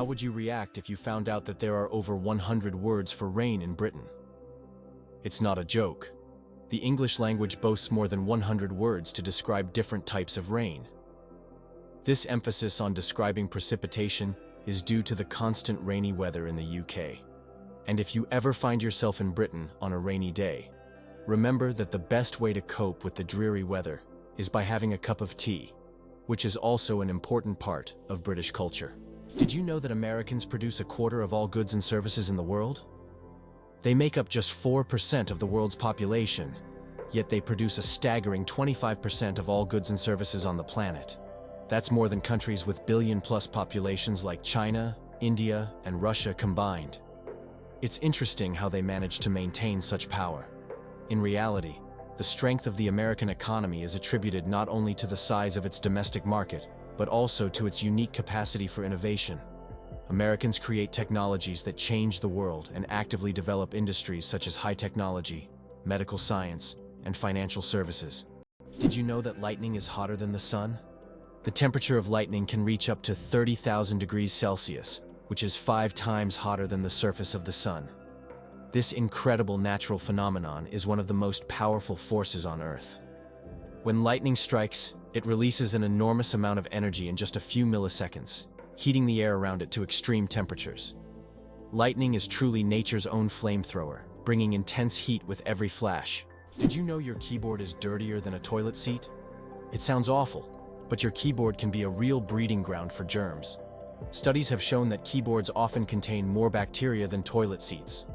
How would you react if you found out that there are over 100 words for rain in Britain? It's not a joke. The English language boasts more than 100 words to describe different types of rain. This emphasis on describing precipitation is due to the constant rainy weather in the UK. And if you ever find yourself in Britain on a rainy day, remember that the best way to cope with the dreary weather is by having a cup of tea, which is also an important part of British culture. Did you know that Americans produce a quarter of all goods and services in the world? They make up just 4% of the world's population, yet they produce a staggering 25% of all goods and services on the planet. That's more than countries with billion-plus populations like China, India, and Russia combined. It's interesting how they manage to maintain such power. In reality, the strength of the American economy is attributed not only to the size of its domestic market, but also to its unique capacity for innovation. Americans create technologies that change the world and actively develop industries such as high technology, medical science, and financial services. Did you know that lightning is hotter than the sun? The temperature of lightning can reach up to 30,000 degrees Celsius, which is 5 times hotter than the surface of the sun. This incredible natural phenomenon is one of the most powerful forces on Earth. When lightning strikes, it releases an enormous amount of energy in just a few milliseconds, heating the air around it to extreme temperatures. Lightning is truly nature's own flamethrower, bringing intense heat with every flash. Did you know your keyboard is dirtier than a toilet seat? It sounds awful, but your keyboard can be a real breeding ground for germs. Studies have shown that keyboards often contain more bacteria than toilet seats.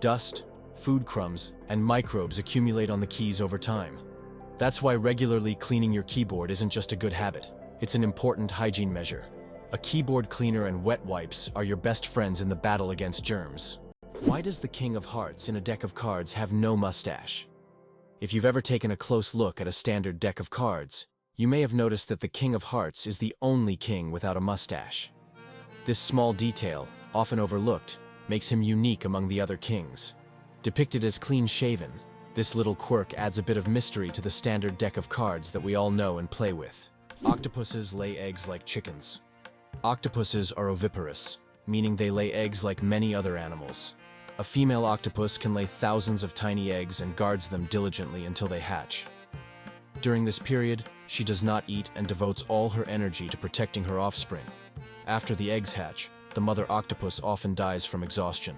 Dust, food crumbs, and microbes accumulate on the keys over time. That's why regularly cleaning your keyboard isn't just a good habit, it's an important hygiene measure. A keyboard cleaner and wet wipes are your best friends in the battle against germs. Why does the King of Hearts in a deck of cards have no mustache? If you've ever taken a close look at a standard deck of cards, you may have noticed that the King of Hearts is the only king without a mustache. This small detail, often overlooked, makes him unique among the other kings. Depicted as clean-shaven, this little quirk adds a bit of mystery to the standard deck of cards that we all know and play with. Octopuses lay eggs like chickens. Octopuses are oviparous, meaning they lay eggs like many other animals. A female octopus can lay thousands of tiny eggs and guards them diligently until they hatch. During this period, she does not eat and devotes all her energy to protecting her offspring. After the eggs hatch, the mother octopus often dies from exhaustion.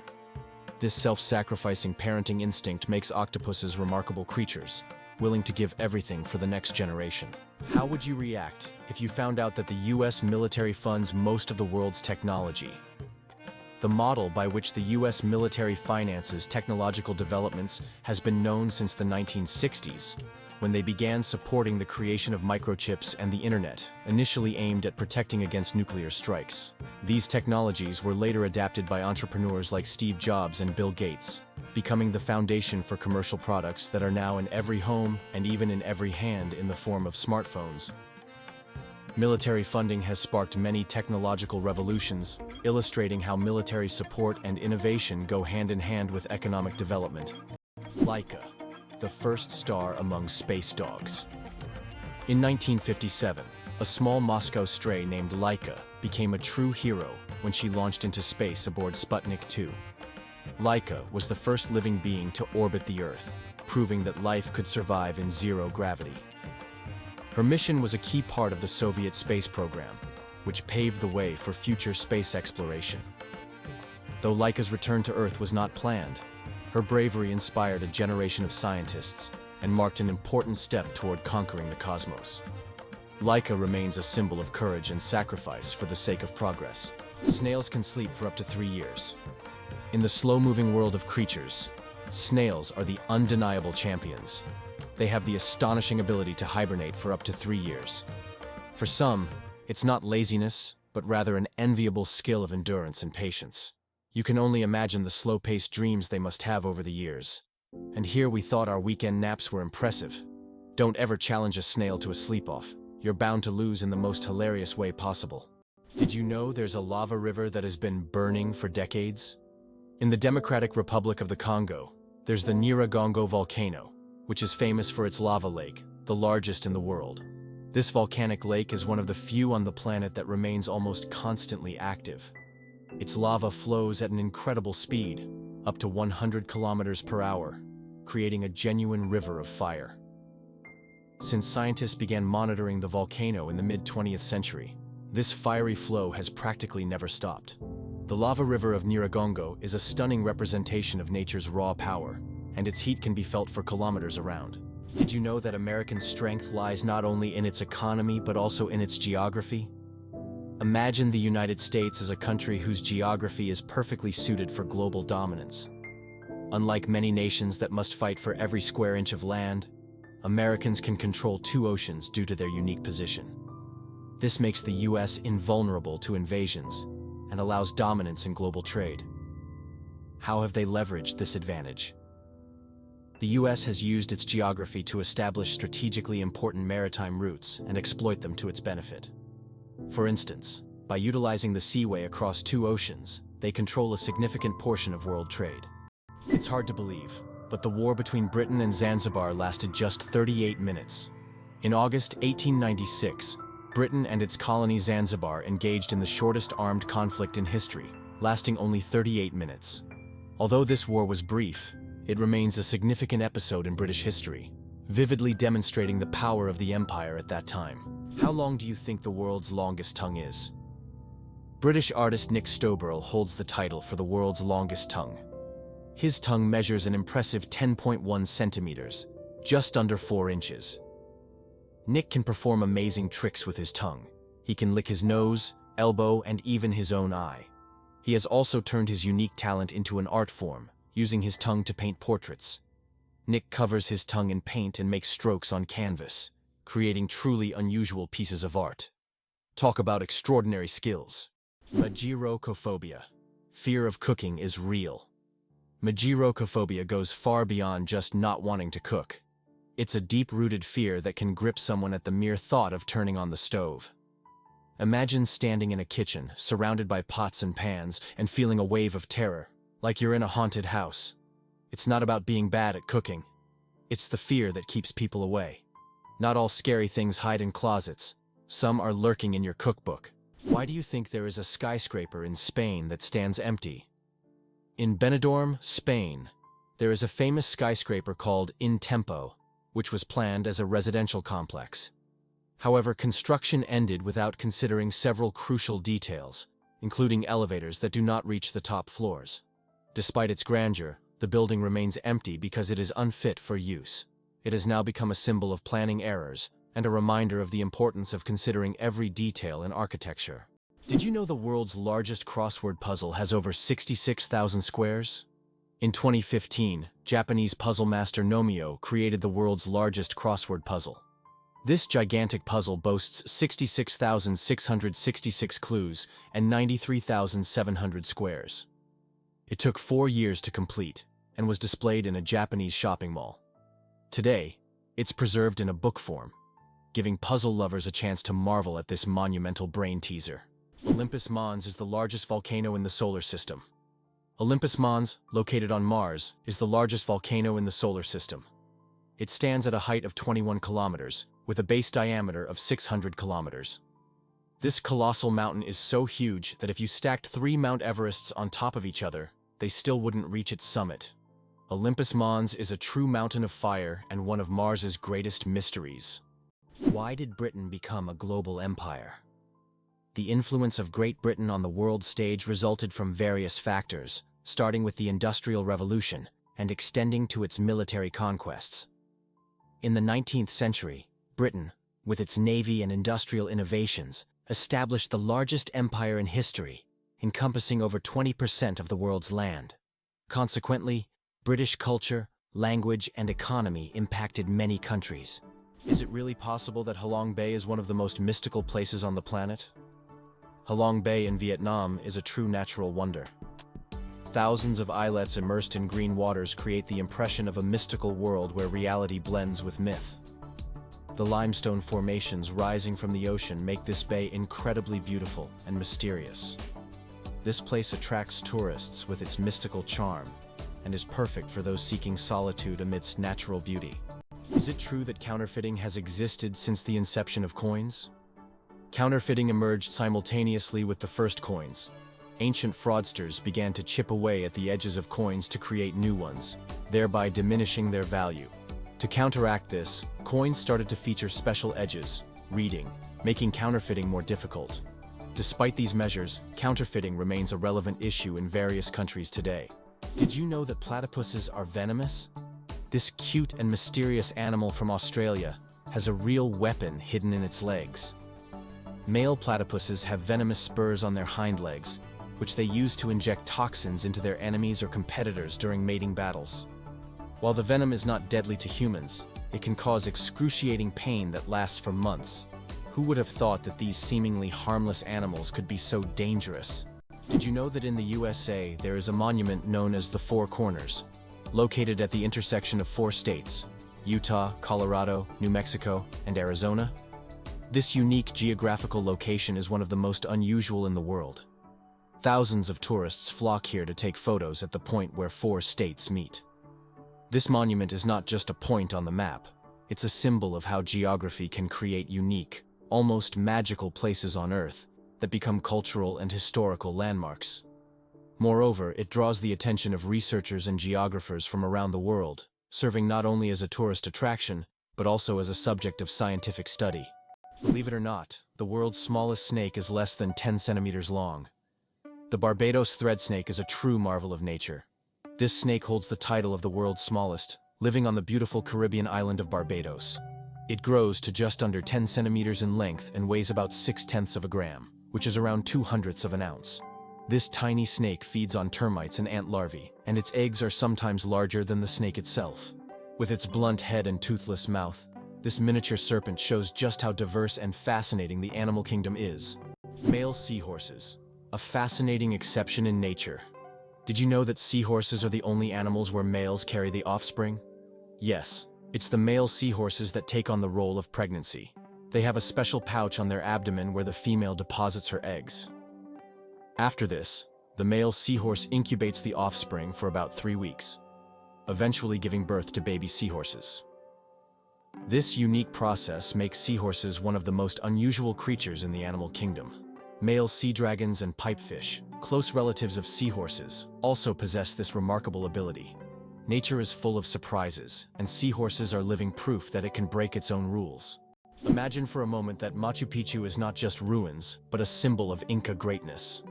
This self-sacrificing parenting instinct makes octopuses remarkable creatures, willing to give everything for the next generation. How would you react if you found out that the US military funds most of the world's technology? The model by which the US military finances technological developments has been known since the 1960s, when they began supporting the creation of microchips and the internet, initially aimed at protecting against nuclear strikes. These technologies were later adapted by entrepreneurs like Steve Jobs and Bill Gates, becoming the foundation for commercial products that are now in every home and even in every hand in the form of smartphones. Military funding has sparked many technological revolutions, illustrating how military support and innovation go hand in hand with economic development. Laika, the first star among space dogs. In 1957, a small Moscow stray named Laika became a true hero when she launched into space aboard Sputnik 2. Laika was the first living being to orbit the Earth, proving that life could survive in zero gravity. Her mission was a key part of the Soviet space program, which paved the way for future space exploration. Though Laika's return to Earth was not planned, her bravery inspired a generation of scientists and marked an important step toward conquering the cosmos. Laika remains a symbol of courage and sacrifice for the sake of progress. Snails can sleep for up to 3 years. In the slow-moving world of creatures, snails are the undeniable champions. They have the astonishing ability to hibernate for up to 3 years. For some, it's not laziness, but rather an enviable skill of endurance and patience. You can only imagine the slow-paced dreams they must have over the years. And here we thought our weekend naps were impressive. Don't ever challenge a snail to a sleep-off. You're bound to lose in the most hilarious way possible. Did you know there's a lava river that has been burning for decades? In the Democratic Republic of the Congo, there's the Nyiragongo volcano, which is famous for its lava lake, the largest in the world. This volcanic lake is one of the few on the planet that remains almost constantly active. Its lava flows at an incredible speed, up to 100 kilometers per hour, creating a genuine river of fire. Since scientists began monitoring the volcano in the mid-20th century, this fiery flow has practically never stopped. The lava river of Nyiragongo is a stunning representation of nature's raw power, and its heat can be felt for kilometers around. Did you know that America's strength lies not only in its economy but also in its geography? Imagine the United States as a country whose geography is perfectly suited for global dominance. Unlike many nations that must fight for every square inch of land, Americans can control 2 oceans due to their unique position. This makes the US invulnerable to invasions and allows dominance in global trade. How have they leveraged this advantage? The US has used its geography to establish strategically important maritime routes and exploit them to its benefit. For instance, by utilizing the seaway across 2 oceans, they control a significant portion of world trade. It's hard to believe, but the war between Britain and Zanzibar lasted just 38 minutes. In August 1896, Britain and its colony Zanzibar engaged in the shortest armed conflict in history, lasting only 38 minutes. Although this war was brief, it remains a significant episode in British history, vividly demonstrating the power of the empire at that time. How long do you think the world's longest tongue is? British artist Nick Stoberl holds the title for the world's longest tongue. His tongue measures an impressive 10.1 centimeters, just under 4 inches. Nick can perform amazing tricks with his tongue. He can lick his nose, elbow, and even his own eye. He has also turned his unique talent into an art form, using his tongue to paint portraits. Nick covers his tongue in paint and makes strokes on canvas, creating truly unusual pieces of art. Talk about extraordinary skills. Magirocophobia. Fear of cooking is real. Magirocophobia goes far beyond just not wanting to cook. It's a deep-rooted fear that can grip someone at the mere thought of turning on the stove. Imagine standing in a kitchen, surrounded by pots and pans, and feeling a wave of terror, like you're in a haunted house. It's not about being bad at cooking. It's the fear that keeps people away. Not all scary things hide in closets. Some are lurking in your cookbook. Why do you think there is a skyscraper in Spain that stands empty? In Benidorm, Spain, there is a famous skyscraper called In Tempo, which was planned as a residential complex. However, construction ended without considering several crucial details, including elevators that do not reach the top floors. Despite its grandeur, the building remains empty because it is unfit for use. It has now become a symbol of planning errors and a reminder of the importance of considering every detail in architecture. Did you know the world's largest crossword puzzle has over 66,000 squares? In 2015, Japanese puzzle master Nomio created the world's largest crossword puzzle. This gigantic puzzle boasts 66,666 clues and 93,700 squares. It took 4 years to complete and was displayed in a Japanese shopping mall. Today, it's preserved in a book form, giving puzzle lovers a chance to marvel at this monumental brain teaser. Olympus Mons is the largest volcano in the solar system. Olympus Mons, located on Mars, is the largest volcano in the solar system. It stands at a height of 21 kilometers, with a base diameter of 600 kilometers. This colossal mountain is so huge that if you stacked 3 Mount Everests on top of each other, they still wouldn't reach its summit. Olympus Mons is a true mountain of fire and one of Mars's greatest mysteries. Why did Britain become a global empire? The influence of Great Britain on the world stage resulted from various factors, starting with the Industrial Revolution and extending to its military conquests. In the 19th century, Britain, with its navy and industrial innovations, established the largest empire in history, encompassing over 20% of the world's land. Consequently, British culture, language, and economy impacted many countries. Is it really possible that Halong Bay is one of the most mystical places on the planet? Halong Bay in Vietnam is a true natural wonder. Thousands of islets immersed in green waters create the impression of a mystical world where reality blends with myth. The limestone formations rising from the ocean make this bay incredibly beautiful and mysterious. This place attracts tourists with its mystical charm and is perfect for those seeking solitude amidst natural beauty. Is it true that counterfeiting has existed since the inception of coins? Counterfeiting emerged simultaneously with the first coins. ancient fraudsters began to chip away at the edges of coins to create new ones, thereby diminishing their value. To counteract this, coins started to feature special edges, reading, making counterfeiting more difficult. Despite these measures, counterfeiting remains a relevant issue in various countries today. Did you know that platypuses are venomous? This cute and mysterious animal from Australia has a real weapon hidden in its legs. Male platypuses have venomous spurs on their hind legs, which they use to inject toxins into their enemies or competitors during mating battles. While the venom is not deadly to humans, it can cause excruciating pain that lasts for months. Who would have thought that these seemingly harmless animals could be so dangerous? Did you know that in the USA there is a monument known as the Four Corners, located at the intersection of 4 states: Utah, Colorado, New Mexico, and Arizona? This unique geographical location is one of the most unusual in the world. Thousands of tourists flock here to take photos at the point where 4 states meet. This monument is not just a point on the map, it's a symbol of how geography can create unique, almost magical places on Earth that become cultural and historical landmarks. Moreover, it draws the attention of researchers and geographers from around the world, serving not only as a tourist attraction, but also as a subject of scientific study. Believe it or not, the world's smallest snake is less than 10 centimeters long. The Barbados thread snake is a true marvel of nature. This snake holds the title of the world's smallest, living on the beautiful Caribbean island of Barbados. It grows to just under 10 centimeters in length and weighs about 0.6 of a gram, which is around 0.02 of an ounce. This tiny snake feeds on termites and ant larvae, and its eggs are sometimes larger than the snake itself. With its blunt head and toothless mouth, this miniature serpent shows just how diverse and fascinating the animal kingdom is. Male seahorses, a fascinating exception in nature. Did you know that seahorses are the only animals where males carry the offspring? Yes, it's the male seahorses that take on the role of pregnancy. They have a special pouch on their abdomen where the female deposits her eggs. After this, the male seahorse incubates the offspring for about 3 weeks, eventually giving birth to baby seahorses. This unique process makes seahorses one of the most unusual creatures in the animal kingdom. Male sea dragons and pipefish, close relatives of seahorses, also possess this remarkable ability. Nature is full of surprises, and seahorses are living proof that it can break its own rules. Imagine for a moment that Machu Picchu is not just ruins, but a symbol of Inca greatness.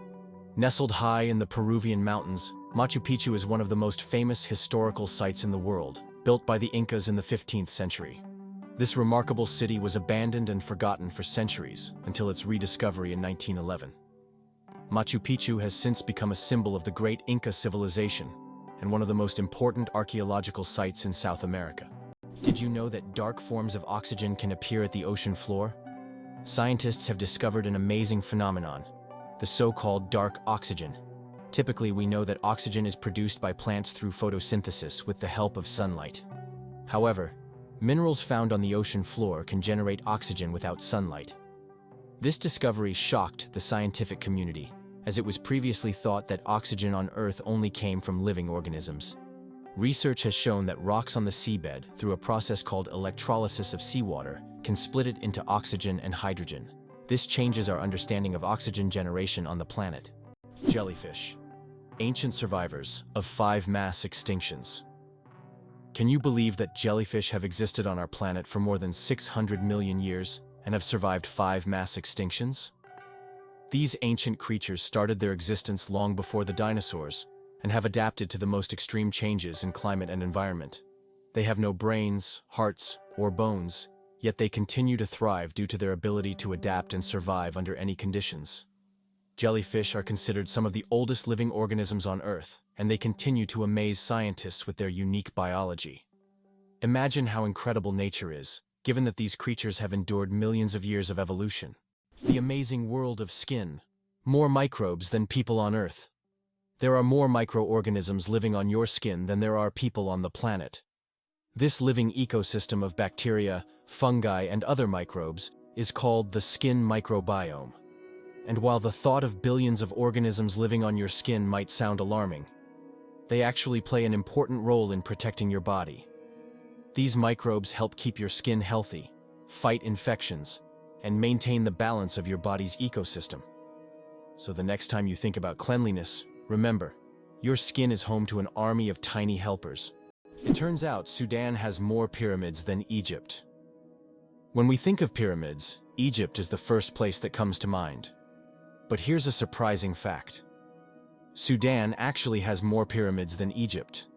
Nestled high in the Peruvian mountains, Machu Picchu is one of the most famous historical sites in the world, built by the Incas in the 15th century. This remarkable city was abandoned and forgotten for centuries until its rediscovery in 1911. Machu Picchu has since become a symbol of the great Inca civilization and one of the most important archaeological sites in South America. Did you know that dark forms of oxygen can appear at the ocean floor? Scientists have discovered an amazing phenomenon, the so-called dark oxygen. Typically, we know that oxygen is produced by plants through photosynthesis with the help of sunlight. However, minerals found on the ocean floor can generate oxygen without sunlight. This discovery shocked the scientific community, as it was previously thought that oxygen on Earth only came from living organisms. Research has shown that rocks on the seabed, through a process called electrolysis of seawater, can split it into oxygen and hydrogen. This changes our understanding of oxygen generation on the planet. Jellyfish, ancient survivors of 5 mass extinctions. Can you believe that jellyfish have existed on our planet for more than 600 million years and have survived 5 mass extinctions? These ancient creatures started their existence long before the dinosaurs and have adapted to the most extreme changes in climate and environment. They have no brains, hearts, or bones, yet they continue to thrive due to their ability to adapt and survive under any conditions. Jellyfish are considered some of the oldest living organisms on Earth, and they continue to amaze scientists with their unique biology. Imagine how incredible nature is, given that these creatures have endured millions of years of evolution. The amazing world of skin. More microbes than people on Earth. There are more microorganisms living on your skin than there are people on the planet. This living ecosystem of bacteria, fungi, and other microbes is called the skin microbiome. And while the thought of billions of organisms living on your skin might sound alarming, they actually play an important role in protecting your body. These microbes help keep your skin healthy, fight infections, and maintain the balance of your body's ecosystem. So the next time you think about cleanliness, remember, your skin is home to an army of tiny helpers. It turns out Sudan has more pyramids than Egypt. When we think of pyramids, Egypt is the first place that comes to mind. But here's a surprising fact. Sudan actually has more pyramids than Egypt.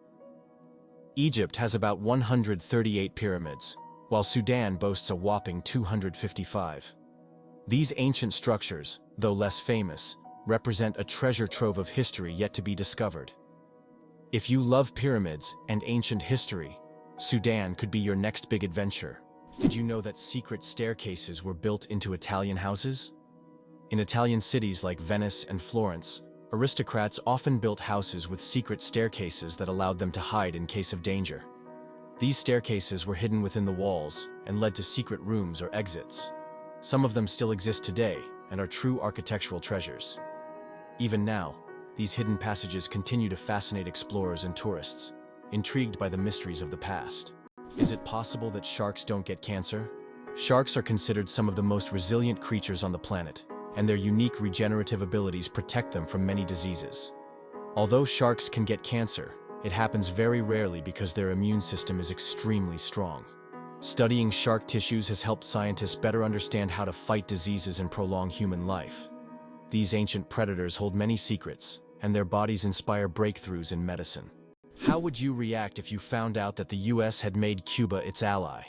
Egypt has about 138 pyramids, while Sudan boasts a whopping 255. These ancient structures, though less famous, represent a treasure trove of history yet to be discovered. If you love pyramids and ancient history, Sudan could be your next big adventure. Did you know that secret staircases were built into Italian houses? In Italian cities like Venice and Florence, aristocrats often built houses with secret staircases that allowed them to hide in case of danger. These staircases were hidden within the walls and led to secret rooms or exits. Some of them still exist today and are true architectural treasures. Even now, these hidden passages continue to fascinate explorers and tourists, intrigued by the mysteries of the past. Is it possible that sharks don't get cancer? Sharks are considered some of the most resilient creatures on the planet, and their unique regenerative abilities protect them from many diseases. Although sharks can get cancer, it happens very rarely because their immune system is extremely strong. Studying shark tissues has helped scientists better understand how to fight diseases and prolong human life. These ancient predators hold many secrets, and their bodies inspire breakthroughs in medicine. How would you react if you found out that the US had made Cuba its ally?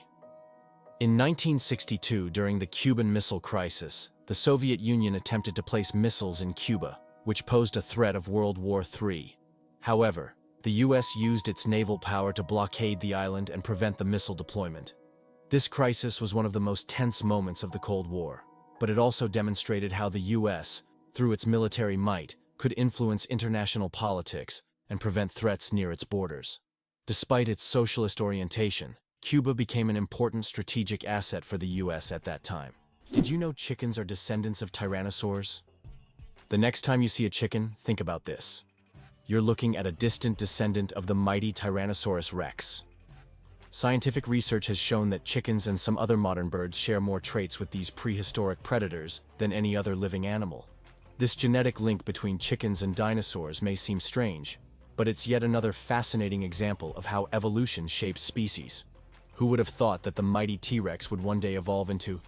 In 1962, during the Cuban Missile Crisis, the Soviet Union attempted to place missiles in Cuba, which posed a threat of World War III. However, the US used its naval power to blockade the island and prevent the missile deployment. This crisis was one of the most tense moments of the Cold War, but it also demonstrated how the US, through its military might, could influence international politics and prevent threats near its borders. Despite its socialist orientation, Cuba became an important strategic asset for the US at that time. Did you know chickens are descendants of tyrannosaurs? The next time you see a chicken, think about this. You're looking at a distant descendant of the mighty Tyrannosaurus rex. Scientific research has shown that chickens and some other modern birds share more traits with these prehistoric predators than any other living animal. This genetic link between chickens and dinosaurs may seem strange, but it's yet another fascinating example of how evolution shapes species. Who would have thought that the mighty T-Rex would one day evolve into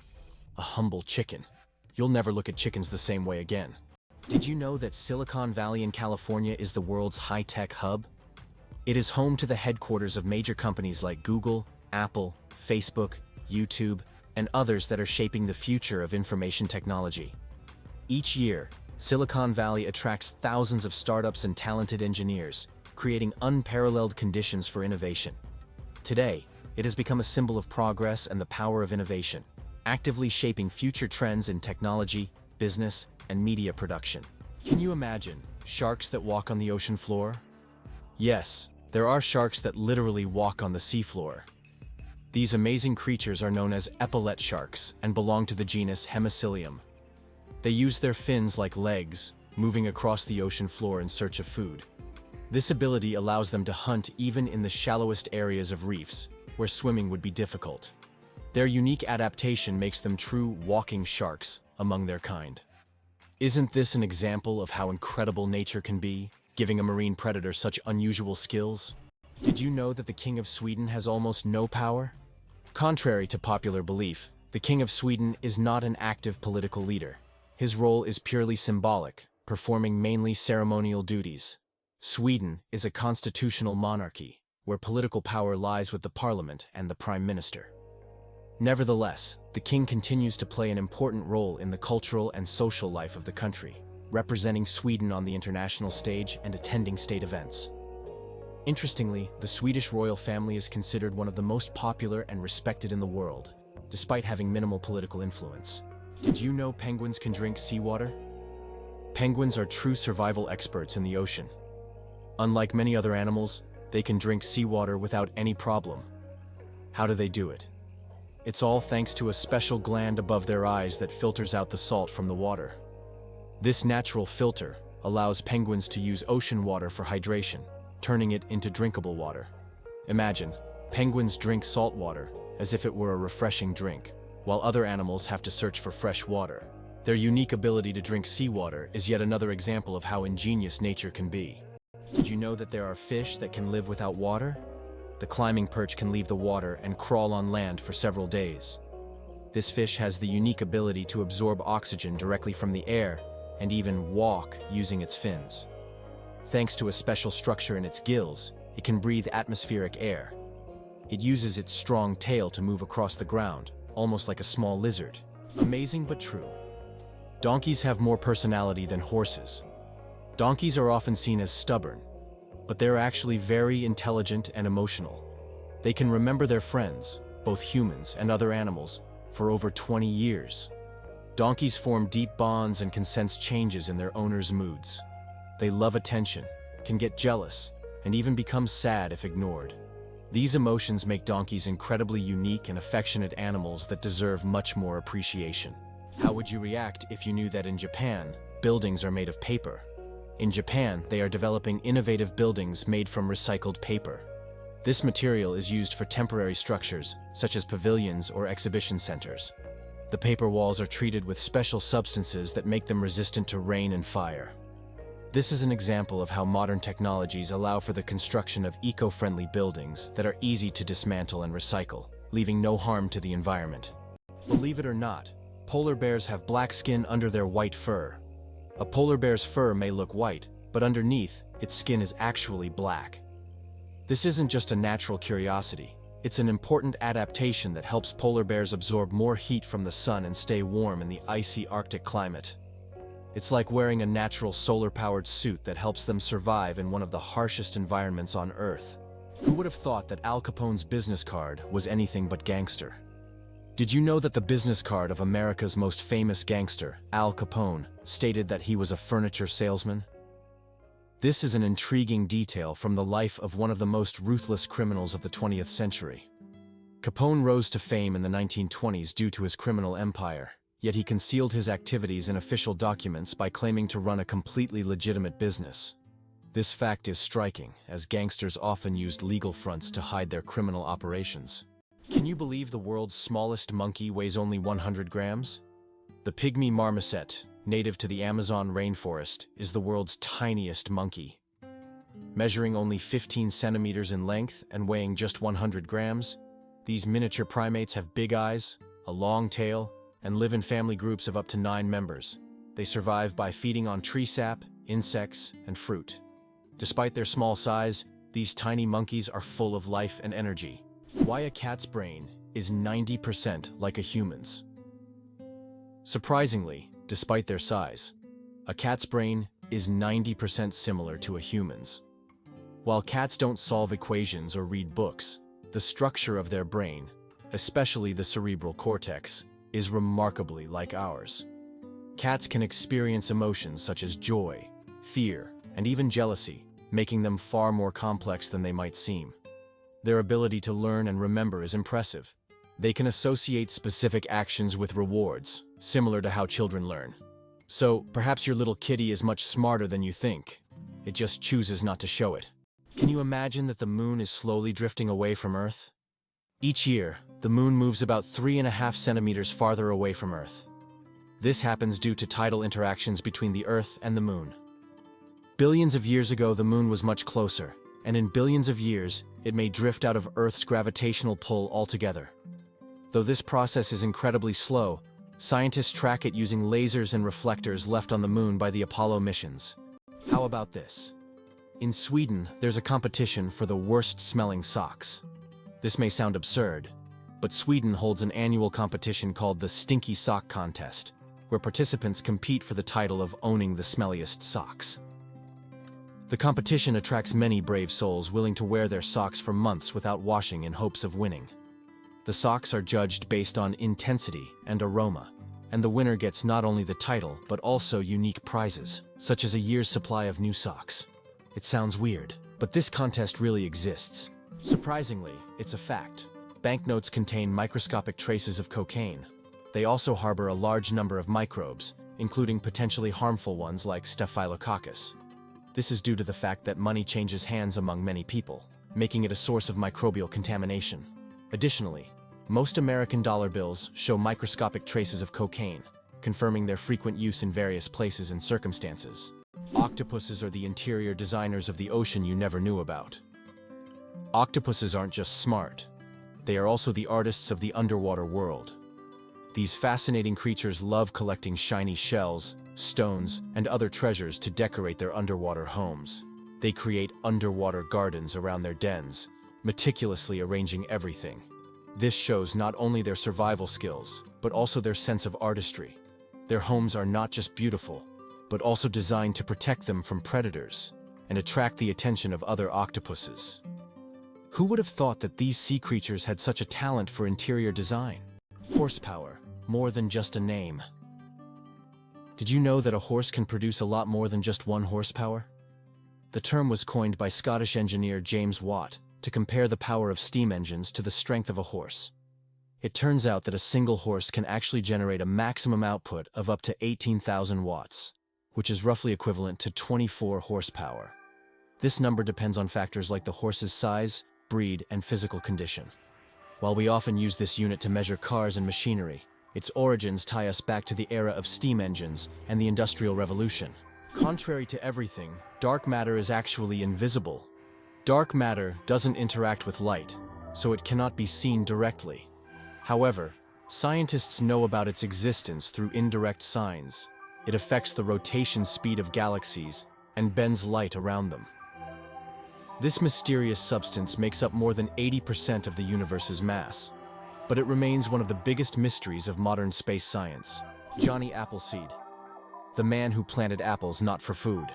a humble chicken? You'll never look at chickens the same way again. Did you know that Silicon Valley in California is the world's high-tech hub? It is home to the headquarters of major companies like Google, Apple, Facebook, YouTube, and others that are shaping the future of information technology. Each year, Silicon Valley attracts thousands of startups and talented engineers, creating unparalleled conditions for innovation. Today, it has become a symbol of progress and the power of innovation, actively shaping future trends in technology, business, and media production. Can you imagine sharks that walk on the ocean floor? Yes, there are sharks that literally walk on the seafloor. These amazing creatures are known as epaulet sharks and belong to the genus Hemicillium. They use their fins like legs, moving across the ocean floor in search of food. This ability allows them to hunt even in the shallowest areas of reefs, where swimming would be difficult. Their unique adaptation makes them true walking sharks among their kind. Isn't this an example of how incredible nature can be, giving a marine predator such unusual skills? Did you know that the King of Sweden has almost no power? Contrary to popular belief, the King of Sweden is not an active political leader. His role is purely symbolic, performing mainly ceremonial duties. Sweden is a constitutional monarchy, where political power lies with the parliament and the prime minister. Nevertheless, the king continues to play an important role in the cultural and social life of the country, representing Sweden on the international stage and attending state events. Interestingly, the Swedish royal family is considered one of the most popular and respected in the world, despite having minimal political influence. Did you know penguins can drink seawater? Penguins are true survival experts in the ocean. Unlike many other animals, they can drink seawater without any problem. How do they do it? It's all thanks to a special gland above their eyes that filters out the salt from the water. This natural filter allows penguins to use ocean water for hydration, turning it into drinkable water. Imagine, penguins drink salt water as if it were a refreshing drink, while other animals have to search for fresh water. Their unique ability to drink seawater is yet another example of how ingenious nature can be. Did you know that there are fish that can live without water? The climbing perch can leave the water and crawl on land for several days. This fish has the unique ability to absorb oxygen directly from the air and even walk using its fins. Thanks to a special structure in its gills, it can breathe atmospheric air. It uses its strong tail to move across the ground, almost like a small lizard. Amazing but true. Donkeys have more personality than horses. Donkeys are often seen as stubborn, but they're actually very intelligent and emotional. They can remember their friends, both humans and other animals, for over 20 years. Donkeys form deep bonds and can sense changes in their owners' moods. They love attention, can get jealous, and even become sad if ignored. These emotions make donkeys incredibly unique and affectionate animals that deserve much more appreciation. How would you react if you knew that in Japan, buildings are made of paper? In Japan, they are developing innovative buildings made from recycled paper. This material is used for temporary structures, such as pavilions or exhibition centers. The paper walls are treated with special substances that make them resistant to rain and fire. This is an example of how modern technologies allow for the construction of eco-friendly buildings that are easy to dismantle and recycle, leaving no harm to the environment. Believe it or not, polar bears have black skin under their white fur. A polar bear's fur may look white, but underneath, its skin is actually black. This isn't just a natural curiosity. It's an important adaptation that helps polar bears absorb more heat from the sun and stay warm in the icy Arctic climate. It's like wearing a natural solar-powered suit that helps them survive in one of the harshest environments on Earth. Who would have thought that Al Capone's business card was anything but gangster? Did you know that the business card of America's most famous gangster, Al Capone, stated that he was a furniture salesman? This is an intriguing detail from the life of one of the most ruthless criminals of the 20th century. Capone rose to fame in the 1920s due to his criminal empire, yet he concealed his activities in official documents by claiming to run a completely legitimate business. This fact is striking, as gangsters often used legal fronts to hide their criminal operations. Can you believe the world's smallest monkey weighs only 100 grams? The pygmy marmoset, native to the Amazon rainforest, is the world's tiniest monkey. Measuring only 15 centimeters in length and weighing just 100 grams, these miniature primates have big eyes, a long tail, and live in family groups of up to 9 members. They survive by feeding on tree sap, insects, and fruit. Despite their small size, these tiny monkeys are full of life and energy. Why a cat's brain is 90% like a human's. Surprisingly, despite their size, a cat's brain is 90% similar to a human's. While cats don't solve equations or read books, the structure of their brain, especially the cerebral cortex, is remarkably like ours. Cats can experience emotions such as joy, fear, and even jealousy, making them far more complex than they might seem. Their ability to learn and remember is impressive. They can associate specific actions with rewards, similar to how children learn. So, perhaps your little kitty is much smarter than you think. It just chooses not to show it. Can you imagine that the moon is slowly drifting away from Earth? Each year, the moon moves about 3.5 centimeters farther away from Earth. This happens due to tidal interactions between the Earth and the moon. Billions of years ago, the moon was much closer, and in billions of years, it may drift out of Earth's gravitational pull altogether. Though this process is incredibly slow, scientists track it using lasers and reflectors left on the moon by the Apollo missions. How about this? In Sweden, there's a competition for the worst-smelling socks. This may sound absurd, but Sweden holds an annual competition called the Stinky Sock Contest, where participants compete for the title of owning the smelliest socks. The competition attracts many brave souls willing to wear their socks for months without washing in hopes of winning. The socks are judged based on intensity and aroma, and the winner gets not only the title but also unique prizes, such as a year's supply of new socks. It sounds weird, but this contest really exists. Surprisingly, it's a fact. Banknotes contain microscopic traces of cocaine. They also harbor a large number of microbes, including potentially harmful ones like Staphylococcus. This is due to the fact that money changes hands among many people, making it a source of microbial contamination. Additionally, most American dollar bills show microscopic traces of cocaine, confirming their frequent use in various places and circumstances. Octopuses are the interior designers of the ocean you never knew about. Octopuses aren't just smart. They are also the artists of the underwater world. These fascinating creatures love collecting shiny shells, stones, and other treasures to decorate their underwater homes. They create underwater gardens around their dens, meticulously arranging everything. This shows not only their survival skills, but also their sense of artistry. Their homes are not just beautiful, but also designed to protect them from predators and attract the attention of other octopuses. Who would have thought that these sea creatures had such a talent for interior design? Horsepower, more than just a name. Did you know that a horse can produce a lot more than just 1 horsepower? The term was coined by Scottish engineer James Watt to compare the power of steam engines to the strength of a horse. It turns out that a single horse can actually generate a maximum output of up to 18,000 watts, which is roughly equivalent to 24 horsepower. This number depends on factors like the horse's size, breed, and physical condition. While we often use this unit to measure cars and machinery, its origins tie us back to the era of steam engines and the Industrial Revolution. Contrary to everything, dark matter is actually invisible. Dark matter doesn't interact with light, so it cannot be seen directly. However, scientists know about its existence through indirect signs. It affects the rotation speed of galaxies and bends light around them. This mysterious substance makes up more than 80% of the universe's mass, but it remains one of the biggest mysteries of modern space science. Johnny Appleseed, the man who planted apples not for food.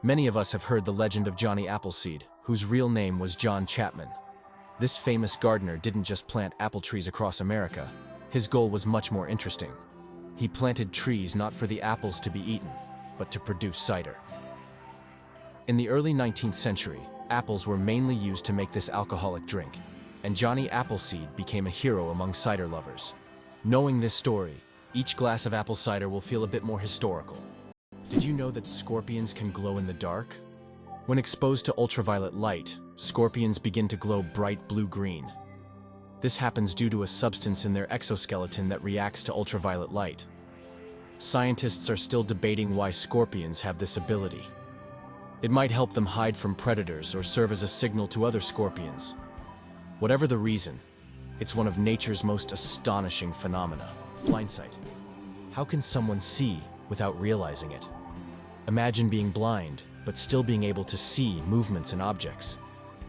Many of us have heard the legend of Johnny Appleseed, whose real name was John Chapman. This famous gardener didn't just plant apple trees across America. His goal was much more interesting. He planted trees not for the apples to be eaten, but to produce cider. In the early 19th century, apples were mainly used to make this alcoholic drink, and Johnny Appleseed became a hero among cider lovers. Knowing this story, each glass of apple cider will feel a bit more historical. Did you know that scorpions can glow in the dark? When exposed to ultraviolet light, scorpions begin to glow bright blue-green. This happens due to a substance in their exoskeleton that reacts to ultraviolet light. Scientists are still debating why scorpions have this ability. It might help them hide from predators or serve as a signal to other scorpions. Whatever the reason, it's one of nature's most astonishing phenomena. Blindsight. How can someone see without realizing it? Imagine being blind, but still being able to see movements and objects.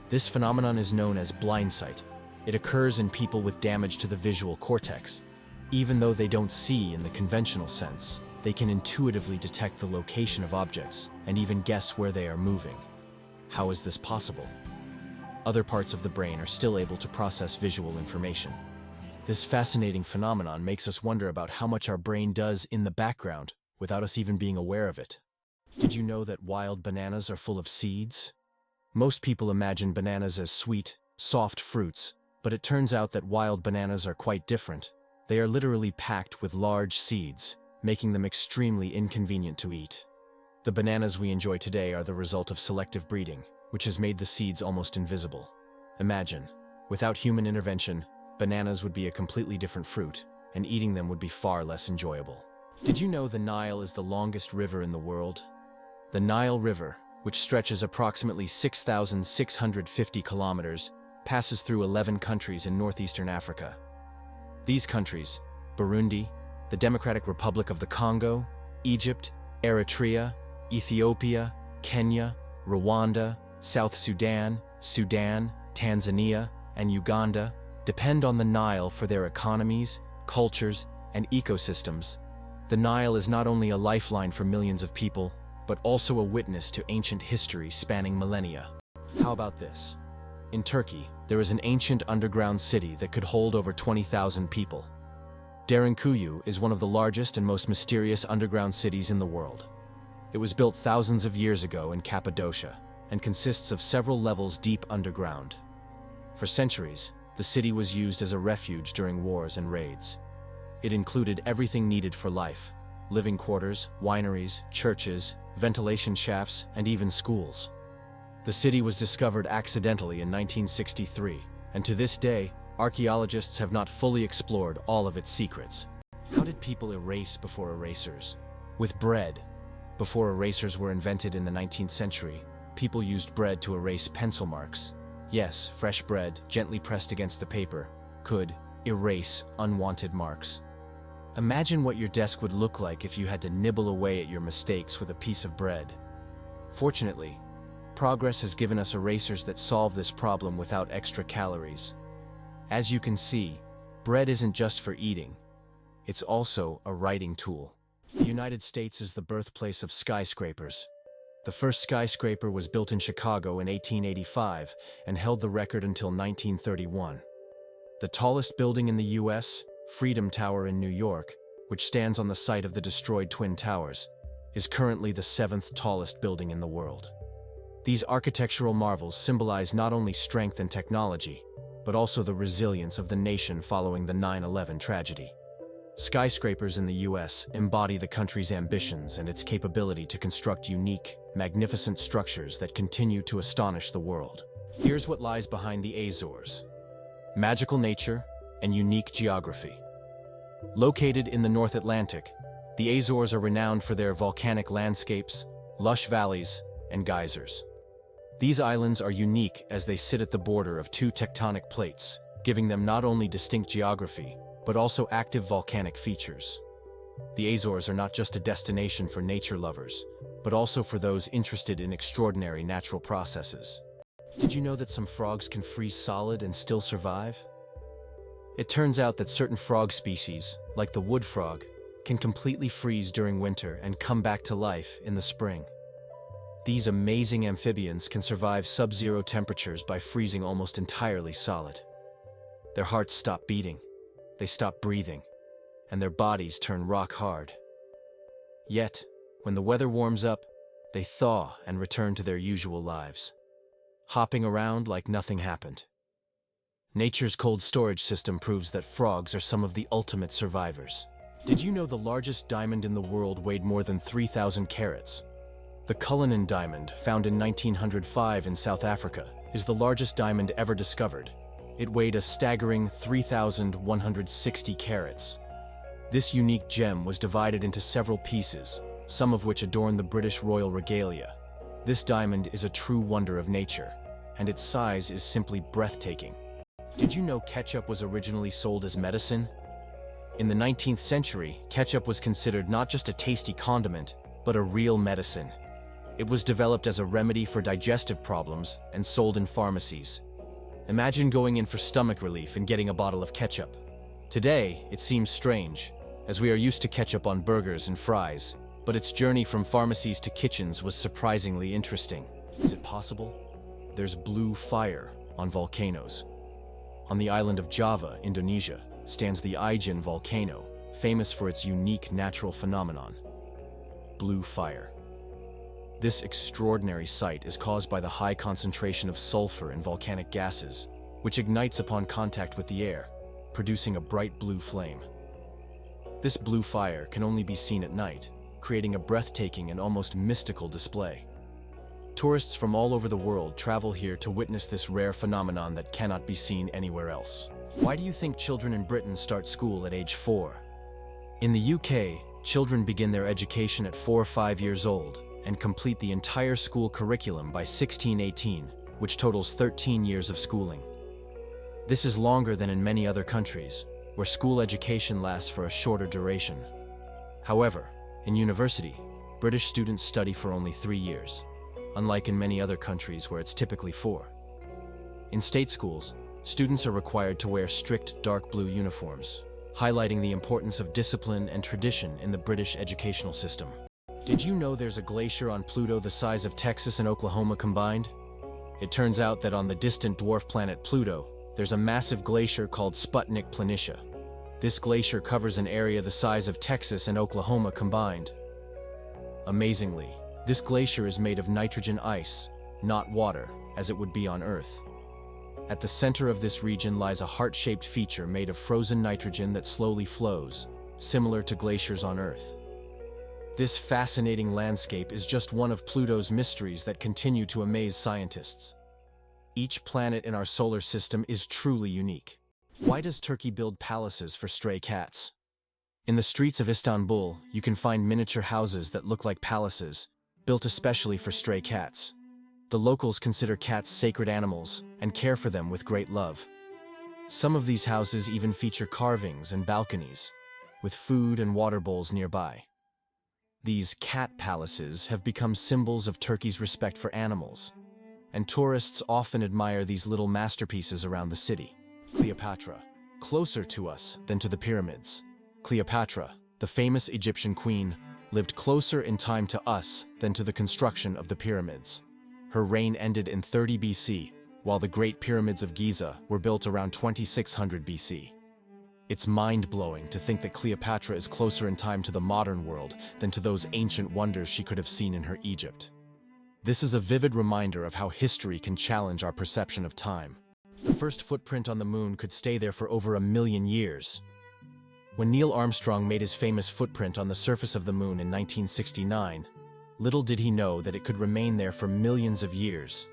This phenomenon is known as blindsight. It occurs in people with damage to the visual cortex. Even though they don't see in the conventional sense, they can intuitively detect the location of objects and even guess where they are moving. How is this possible? Other parts of the brain are still able to process visual information. This fascinating phenomenon makes us wonder about how much our brain does in the background without us even being aware of it. Did you know that wild bananas are full of seeds? Most people imagine bananas as sweet, soft fruits, but it turns out that wild bananas are quite different. They are literally packed with large seeds, making them extremely inconvenient to eat. The bananas we enjoy today are the result of selective breeding, which has made the seeds almost invisible. Imagine, without human intervention, bananas would be a completely different fruit, and eating them would be far less enjoyable. Did you know the Nile is the longest river in the world? The Nile River, which stretches approximately 6,650 kilometers, passes through 11 countries in northeastern Africa. These countries, Burundi, the Democratic Republic of the Congo, Egypt, Eritrea, Ethiopia, Kenya, Rwanda, South Sudan, Sudan, Tanzania, and Uganda, depend on the Nile for their economies, cultures, and ecosystems. The Nile is not only a lifeline for millions of people, but also a witness to ancient history spanning millennia. How about this? In Turkey, there is an ancient underground city that could hold over 20,000 people. Derinkuyu is one of the largest and most mysterious underground cities in the world. It was built thousands of years ago in Cappadocia and consists of several levels deep underground. For centuries, the city was used as a refuge during wars and raids. It included everything needed for life: living quarters, wineries, churches, ventilation shafts, and even schools. The city was discovered accidentally in 1963, and to this day, archaeologists have not fully explored all of its secrets. How did people erase before erasers? With bread. Before erasers were invented in the 19th century, people used bread to erase pencil marks. Yes, fresh bread, gently pressed against the paper, could erase unwanted marks. Imagine what your desk would look like if you had to nibble away at your mistakes with a piece of bread. Fortunately, progress has given us erasers that solve this problem without extra calories. As you can see, bread isn't just for eating. It's also a writing tool. The United States is the birthplace of skyscrapers. The first skyscraper was built in Chicago in 1885 and held the record until 1931. The tallest building in the US, Freedom Tower in New York, which stands on the site of the destroyed Twin Towers, is currently the 7th tallest building in the world. These architectural marvels symbolize not only strength and technology, but also the resilience of the nation following the 9/11 tragedy. Skyscrapers in the US embody the country's ambitions and its capability to construct unique, magnificent structures that continue to astonish the world. Here's what lies behind the Azores: magical nature and unique geography. Located in the North Atlantic, the Azores are renowned for their volcanic landscapes, lush valleys, and geysers. These islands are unique as they sit at the border of two tectonic plates, giving them not only distinct geography, but also active volcanic features. The Azores are not just a destination for nature lovers, but also for those interested in extraordinary natural processes. Did you know that some frogs can freeze solid and still survive? It turns out that certain frog species, like the wood frog, can completely freeze during winter and come back to life in the spring. These amazing amphibians can survive sub-zero temperatures by freezing almost entirely solid. Their hearts stop beating, they stop breathing, and their bodies turn rock hard. Yet, when the weather warms up, they thaw and return to their usual lives, hopping around like nothing happened. Nature's cold storage system proves that frogs are some of the ultimate survivors. Did you know the largest diamond in the world weighed more than 3,000 carats? The Cullinan diamond, found in 1905 in South Africa, is the largest diamond ever discovered. It weighed a staggering 3,160 carats. This unique gem was divided into several pieces, some of which adorn the British royal regalia. This diamond is a true wonder of nature, and its size is simply breathtaking. Did you know ketchup was originally sold as medicine? In the 19th century, ketchup was considered not just a tasty condiment, but a real medicine. It was developed as a remedy for digestive problems and sold in pharmacies. Imagine going in for stomach relief and getting a bottle of ketchup. Today, it seems strange, as we are used to ketchup on burgers and fries, but its journey from pharmacies to kitchens was surprisingly interesting. Is it possible? There's blue fire on volcanoes. On the island of Java, Indonesia, stands the Ijen volcano, famous for its unique natural phenomenon: blue fire. This extraordinary sight is caused by the high concentration of sulfur and volcanic gases, which ignites upon contact with the air, producing a bright blue flame. This blue fire can only be seen at night, creating a breathtaking and almost mystical display. Tourists from all over the world travel here to witness this rare phenomenon that cannot be seen anywhere else. Why do you think children in Britain start school at age 4? In the UK, children begin their education at 4 or 5 years old and complete the entire school curriculum by 16-18, which totals 13 years of schooling. This is longer than in many other countries, where school education lasts for a shorter duration. However, in university, British students study for only 3 years, unlike in many other countries where it's typically 4. In state schools, students are required to wear strict dark blue uniforms, highlighting the importance of discipline and tradition in the British educational system. Did you know there's a glacier on Pluto the size of Texas and Oklahoma combined? It turns out that on the distant dwarf planet Pluto, there's a massive glacier called Sputnik Planitia. This glacier covers an area the size of Texas and Oklahoma combined. Amazingly, this glacier is made of nitrogen ice, not water, as it would be on Earth. At the center of this region lies a heart-shaped feature made of frozen nitrogen that slowly flows, similar to glaciers on Earth. This fascinating landscape is just one of Pluto's mysteries that continue to amaze scientists. Each planet in our solar system is truly unique. Why does Turkey build palaces for stray cats? In the streets of Istanbul, you can find miniature houses that look like palaces, built especially for stray cats. The locals consider cats sacred animals and care for them with great love. Some of these houses even feature carvings and balconies, with food and water bowls nearby. These cat palaces have become symbols of Turkey's respect for animals, and tourists often admire these little masterpieces around the city. Cleopatra, closer to us than to the pyramids. Cleopatra, the famous Egyptian queen, lived closer in time to us than to the construction of the pyramids. Her reign ended in 30 BC, while the Great Pyramids of Giza were built around 2600 BC. It's mind-blowing to think that Cleopatra is closer in time to the modern world than to those ancient wonders she could have seen in her Egypt. This is a vivid reminder of how history can challenge our perception of time. The first footprint on the moon could stay there for over 1 million years. When Neil Armstrong made his famous footprint on the surface of the moon in 1969, little did he know that it could remain there for millions of years.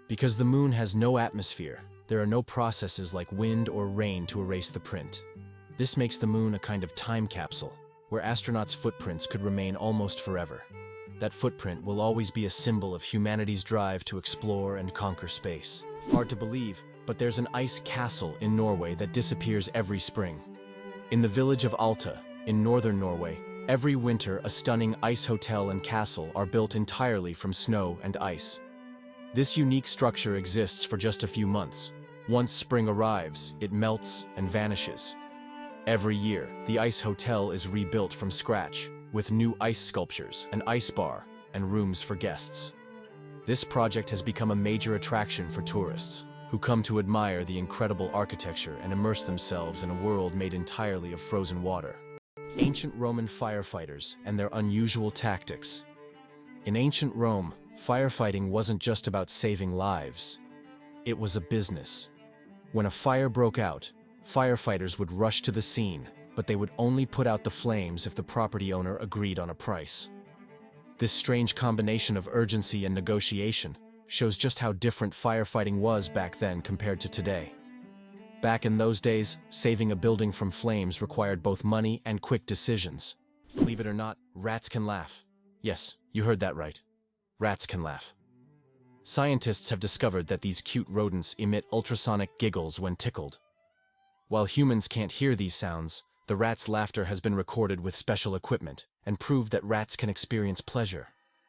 Because the moon has no atmosphere, there are no processes like wind or rain to erase the print. This makes the moon a kind of time capsule, where astronauts' footprints could remain almost forever. That footprint will always be a symbol of humanity's drive to explore and conquer space. Hard to believe, but there's an ice castle in Norway that disappears every spring. In the village of Alta, in northern Norway, every winter a stunning ice hotel and castle are built entirely from snow and ice. This unique structure exists for just a few months. Once spring arrives, it melts and vanishes. Every year, the ice hotel is rebuilt from scratch, with new ice sculptures, an ice bar, and rooms for guests. This project has become a major attraction for tourists, who come to admire the incredible architecture and immerse themselves in a world made entirely of frozen water. Ancient Roman firefighters and their unusual tactics. In ancient Rome, firefighting wasn't just about saving lives. It was a business. When a fire broke out, firefighters would rush to the scene, but they would only put out the flames if the property owner agreed on a price. This strange combination of urgency and negotiation shows just how different firefighting was back then compared to today. Back in those days, saving a building from flames required both money and quick decisions. Believe it or not, rats can laugh. Yes, you heard that right. Rats can laugh. Scientists have discovered that these cute rodents emit ultrasonic giggles when tickled. While humans can't hear these sounds, the rat's laughter has been recorded with special equipment and proved that rats can experience pleasure.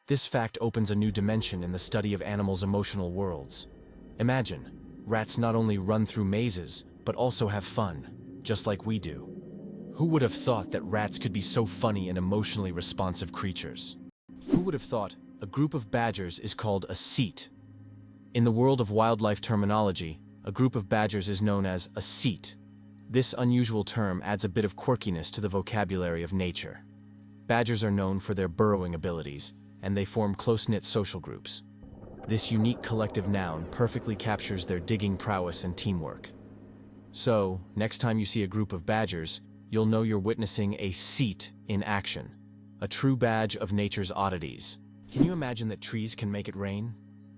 This fact opens a new dimension in the study of animals' emotional worlds. Imagine, rats not only run through mazes, but also have fun, just like we do. Who would have thought that rats could be so funny and emotionally responsive creatures? Who would have thought a group of badgers is called a ceet? In the world of wildlife terminology, a group of badgers is known as a ceet. This unusual term adds a bit of quirkiness to the vocabulary of nature. Badgers are known for their burrowing abilities, and they form close-knit social groups. This unique collective noun perfectly captures their digging prowess and teamwork. So, next time you see a group of badgers, you'll know you're witnessing a ceet in action, a true badge of nature's oddities. Can you imagine that trees can make it rain?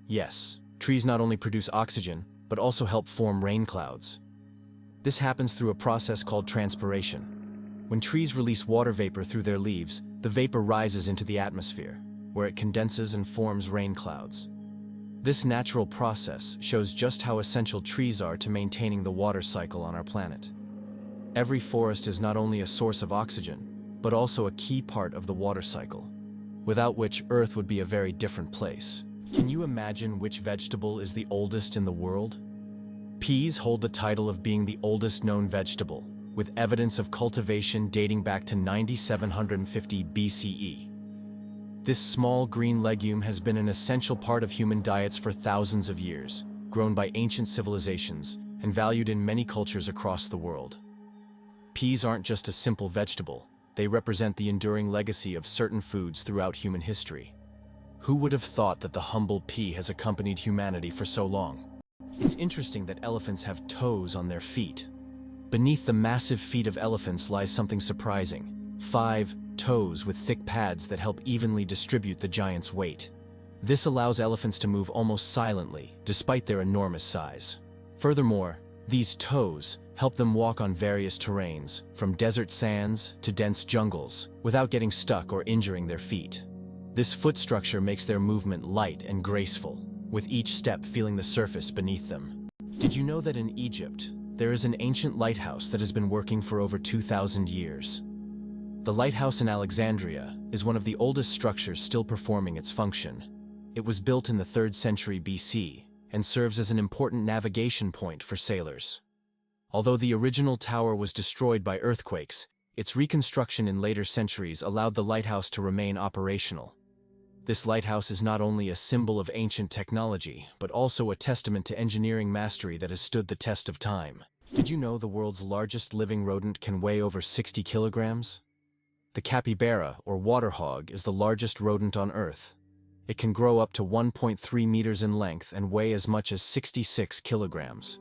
Yes, trees not only produce oxygen, but also help form rain clouds. This happens through a process called transpiration. When trees release water vapor through their leaves, the vapor rises into the atmosphere, where it condenses and forms rain clouds. This natural process shows just how essential trees are to maintaining the water cycle on our planet. Every forest is not only a source of oxygen, but also a key part of the water cycle, without which Earth would be a very different place. Can you imagine which vegetable is the oldest in the world? Peas hold the title of being the oldest known vegetable, with evidence of cultivation dating back to 9750 BCE. This small green legume has been an essential part of human diets for thousands of years, grown by ancient civilizations, and valued in many cultures across the world. Peas aren't just a simple vegetable, they represent the enduring legacy of certain foods throughout human history. Who would have thought that the humble pea has accompanied humanity for so long? It's interesting that elephants have toes on their feet. Beneath the massive feet of elephants lies something surprising: 5 toes with thick pads that help evenly distribute the giant's weight. This allows elephants to move almost silently, despite their enormous size. Furthermore, these toes, help them walk on various terrains, from desert sands to dense jungles, without getting stuck or injuring their feet. This foot structure makes their movement light and graceful, with each step feeling the surface beneath them. Did you know that in Egypt, there is an ancient lighthouse that has been working for over 2,000 years? The lighthouse in Alexandria is one of the oldest structures still performing its function. It was built in the 3rd century BC and serves as an important navigation point for sailors. Although the original tower was destroyed by earthquakes, its reconstruction in later centuries allowed the lighthouse to remain operational. This lighthouse is not only a symbol of ancient technology, but also a testament to engineering mastery that has stood the test of time. Did you know the world's largest living rodent can weigh over 60 kilograms? The capybara, or water hog, is the largest rodent on Earth. It can grow up to 1.3 meters in length and weigh as much as 66 kilograms.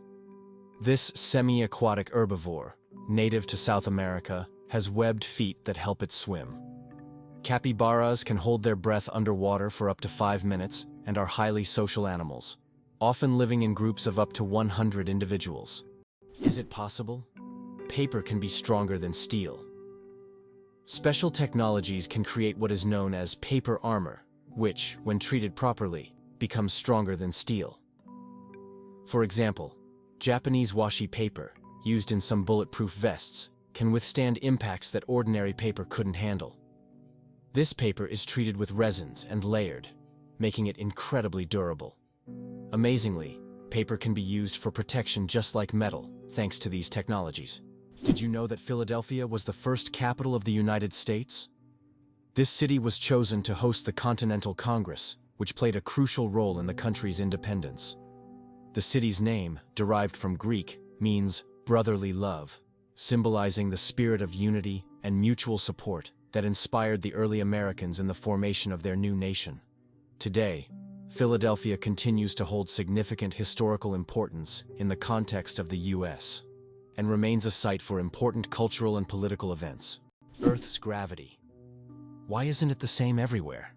This semi-aquatic herbivore, native to South America, has webbed feet that help it swim. Capybaras can hold their breath underwater for up to 5 minutes and are highly social animals, often living in groups of up to 100 individuals. Is it possible? Paper can be stronger than steel. Special technologies can create what is known as paper armor, which, when treated properly, becomes stronger than steel. For example, Japanese washi paper, used in some bulletproof vests, can withstand impacts that ordinary paper couldn't handle. This paper is treated with resins and layered, making it incredibly durable. Amazingly, paper can be used for protection just like metal, thanks to these technologies. Did you know that Philadelphia was the first capital of the United States? This city was chosen to host the Continental Congress, which played a crucial role in the country's independence. The city's name, derived from Greek, means brotherly love, symbolizing the spirit of unity and mutual support that inspired the early Americans in the formation of their new nation. Today, Philadelphia continues to hold significant historical importance in the context of the U.S. and remains a site for important cultural and political events. Earth's gravity. Why isn't it the same everywhere?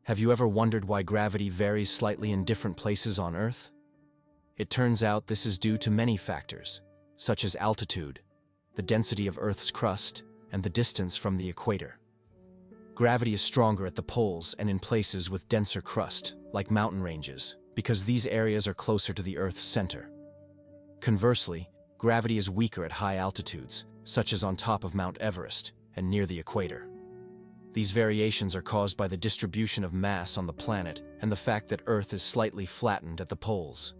Have you ever wondered why gravity varies slightly in different places on Earth? It turns out this is due to many factors, such as altitude, the density of Earth's crust, and the distance from the equator. Gravity is stronger at the poles and in places with denser crust, like mountain ranges, because these areas are closer to the Earth's center. Conversely, gravity is weaker at high altitudes, such as on top of Mount Everest and near the equator. These variations are caused by the distribution of mass on the planet and the fact that Earth is slightly flattened at the poles.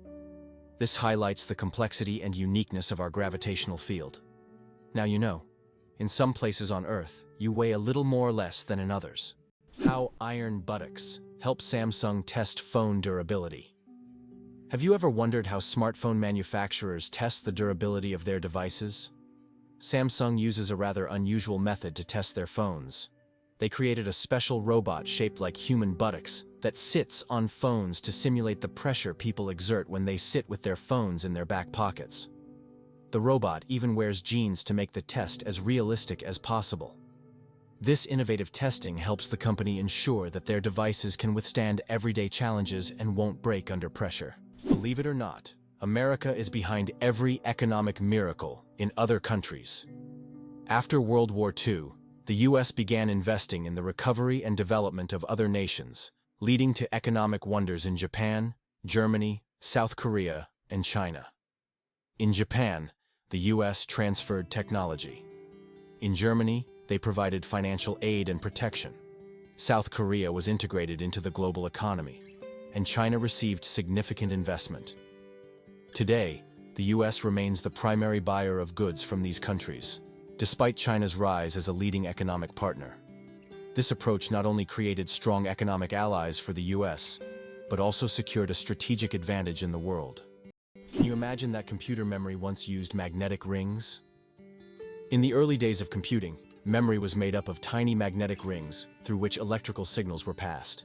This highlights the complexity and uniqueness of our gravitational field. Now you know. In some places on Earth, you weigh a little more or less than in others. How iron buttocks help Samsung test phone durability. Have you ever wondered how smartphone manufacturers test the durability of their devices? Samsung uses a rather unusual method to test their phones. They created a special robot shaped like human buttocks that sits on phones to simulate the pressure people exert when they sit with their phones in their back pockets. The robot even wears jeans to make the test as realistic as possible. This innovative testing helps the company ensure that their devices can withstand everyday challenges and won't break under pressure. Believe it or not, America is behind every economic miracle in other countries. After World War II, the U.S. began investing in the recovery and development of other nations, leading to economic wonders in Japan, Germany, South Korea, and China. In Japan, the U.S. transferred technology. In Germany, they provided financial aid and protection. South Korea was integrated into the global economy, and China received significant investment. Today, the U.S. remains the primary buyer of goods from these countries, despite China's rise as a leading economic partner. This approach not only created strong economic allies for the U.S., but also secured a strategic advantage in the world. Can you imagine that computer memory once used magnetic rings? In the early days of computing, memory was made up of tiny magnetic rings through which electrical signals were passed.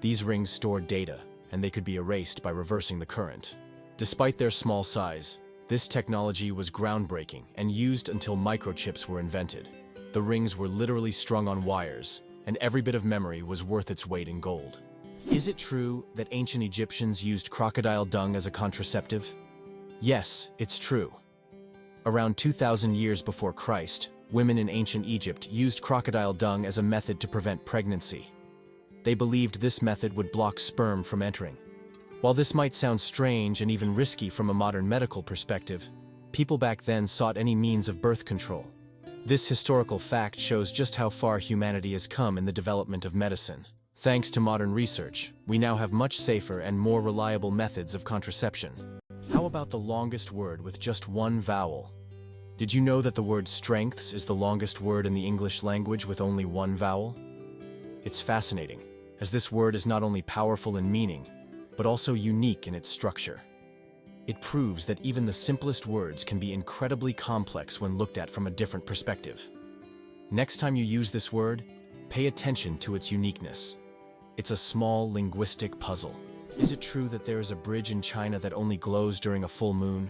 These rings stored data, and they could be erased by reversing the current. Despite their small size, this technology was groundbreaking and used until microchips were invented. The rings were literally strung on wires, and every bit of memory was worth its weight in gold. Is it true that ancient Egyptians used crocodile dung as a contraceptive? Yes, it's true. Around 2,000 years before Christ, women in ancient Egypt used crocodile dung as a method to prevent pregnancy. They believed this method would block sperm from entering. While this might sound strange and even risky from a modern medical perspective, people back then sought any means of birth control. This historical fact shows just how far humanity has come in the development of medicine. Thanks to modern research, we now have much safer and more reliable methods of contraception. How about the longest word with just one vowel? Did you know that the word strengths is the longest word in the English language with only one vowel? It's fascinating, as this word is not only powerful in meaning, but also unique in its structure. It proves that even the simplest words can be incredibly complex when looked at from a different perspective. Next time you use this word, pay attention to its uniqueness. It's a small linguistic puzzle. Is it true that there is a bridge in China that only glows during a full moon?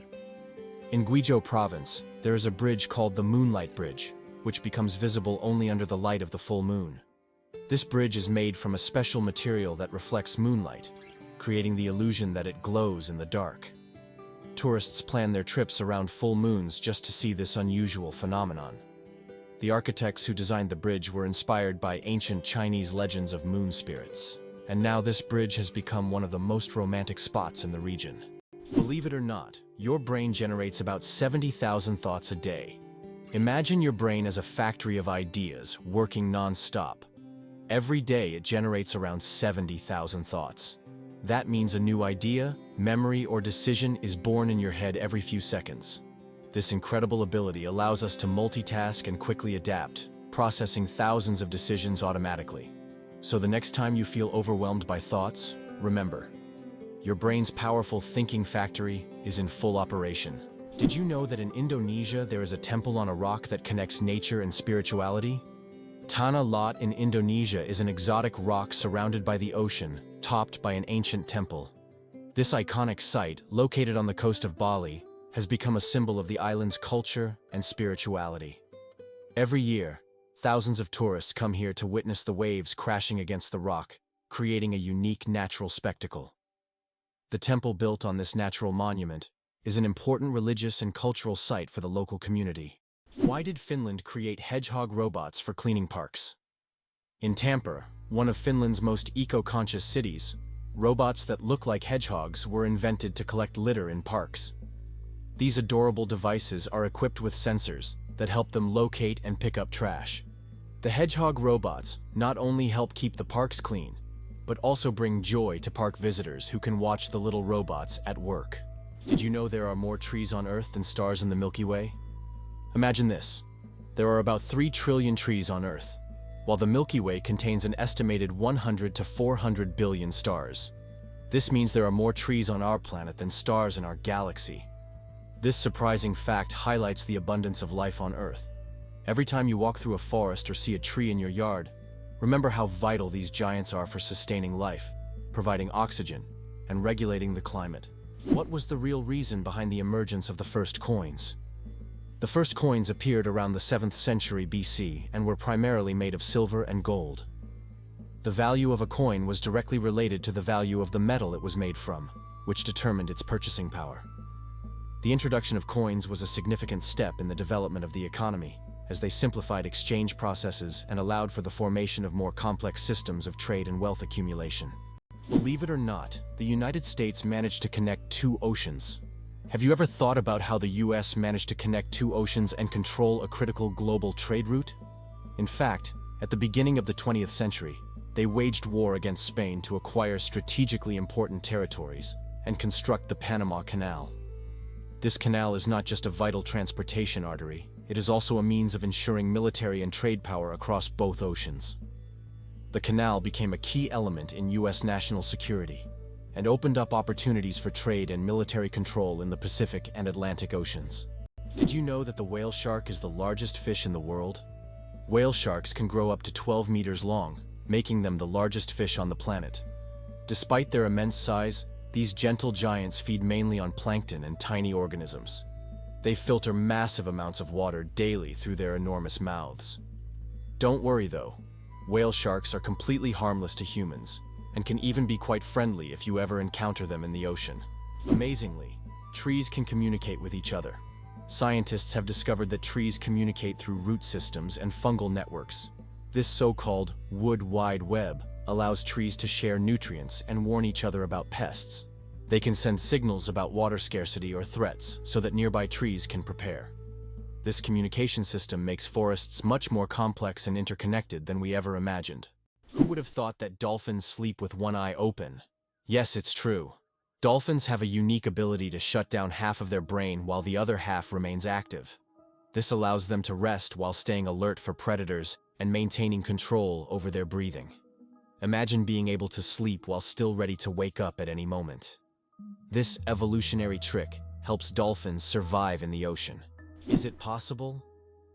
In Guizhou province, there is a bridge called the Moonlight Bridge, which becomes visible only under the light of the full moon. This bridge is made from a special material that reflects moonlight, creating the illusion that it glows in the dark. Tourists plan their trips around full moons just to see this unusual phenomenon. The architects who designed the bridge were inspired by ancient Chinese legends of moon spirits, and now this bridge has become one of the most romantic spots in the region. Believe it or not, your brain generates about 70,000 thoughts a day. Imagine your brain as a factory of ideas working non-stop. Every day it generates around 70,000 thoughts. That means a new idea, memory, or decision is born in your head every few seconds. This incredible ability allows us to multitask and quickly adapt, processing thousands of decisions automatically. So the next time you feel overwhelmed by thoughts, remember, your brain's powerful thinking factory is in full operation. Did you know that in Indonesia there is a temple on a rock that connects nature and spirituality? Tanah Lot in Indonesia is an exotic rock surrounded by the ocean, topped by an ancient temple. This iconic site, located on the coast of Bali, has become a symbol of the island's culture and spirituality. Every year, thousands of tourists come here to witness the waves crashing against the rock, creating a unique natural spectacle. The temple built on this natural monument is an important religious and cultural site for the local community. Why did Finland create hedgehog robots for cleaning parks? In Tampere, one of Finland's most eco-conscious cities, robots that look like hedgehogs were invented to collect litter in parks. These adorable devices are equipped with sensors that help them locate and pick up trash. The hedgehog robots not only help keep the parks clean, but also bring joy to park visitors who can watch the little robots at work. Did you know there are more trees on Earth than stars in the Milky Way? Imagine this. There are about 3 trillion trees on Earth, while the Milky Way contains an estimated 100 to 400 billion stars. This means there are more trees on our planet than stars in our galaxy. This surprising fact highlights the abundance of life on Earth. Every time you walk through a forest or see a tree in your yard, remember how vital these giants are for sustaining life, providing oxygen, and regulating the climate. What was the real reason behind the emergence of the first coins? The first coins appeared around the 7th century BC and were primarily made of silver and gold. The value of a coin was directly related to the value of the metal it was made from, which determined its purchasing power. The introduction of coins was a significant step in the development of the economy, as they simplified exchange processes and allowed for the formation of more complex systems of trade and wealth accumulation. Believe it or not, the United States managed to connect 2 oceans. Have you ever thought about how the US managed to connect 2 oceans and control a critical global trade route? In fact, at the beginning of the 20th century, they waged war against Spain to acquire strategically important territories and construct the Panama Canal. This canal is not just a vital transportation artery, it is also a means of ensuring military and trade power across both oceans. The canal became a key element in US national security and opened up opportunities for trade and military control in the Pacific and Atlantic Oceans. Did you know that the whale shark is the largest fish in the world? Whale sharks can grow up to 12 meters long, making them the largest fish on the planet. Despite their immense size, these gentle giants feed mainly on plankton and tiny organisms. They filter massive amounts of water daily through their enormous mouths. Don't worry though, whale sharks are completely harmless to humans, and can even be quite friendly if you ever encounter them in the ocean. Amazingly, trees can communicate with each other. Scientists have discovered that trees communicate through root systems and fungal networks. This so-called wood wide web allows trees to share nutrients and warn each other about pests. They can send signals about water scarcity or threats so that nearby trees can prepare. This communication system makes forests much more complex and interconnected than we ever imagined. Who would have thought that dolphins sleep with one eye open? Yes, it's true. Dolphins have a unique ability to shut down half of their brain while the other half remains active. This allows them to rest while staying alert for predators and maintaining control over their breathing. Imagine being able to sleep while still ready to wake up at any moment. This evolutionary trick helps dolphins survive in the ocean. Is it possible?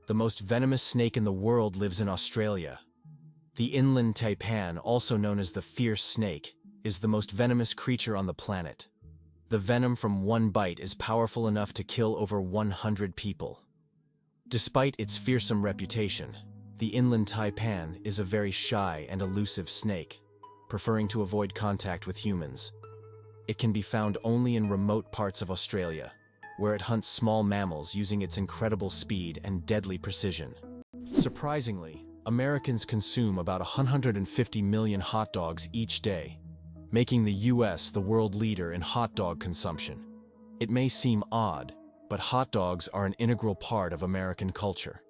The most venomous snake in the world lives in Australia. The inland taipan, also known as the fierce snake, is the most venomous creature on the planet. The venom from one bite is powerful enough to kill over 100 people. Despite its fearsome reputation, the inland taipan is a very shy and elusive snake, preferring to avoid contact with humans. It can be found only in remote parts of Australia, where it hunts small mammals using its incredible speed and deadly precision. Surprisingly, Americans consume about 150 million hot dogs each day, making the US the world leader in hot dog consumption. It may seem odd, but hot dogs are an integral part of American culture.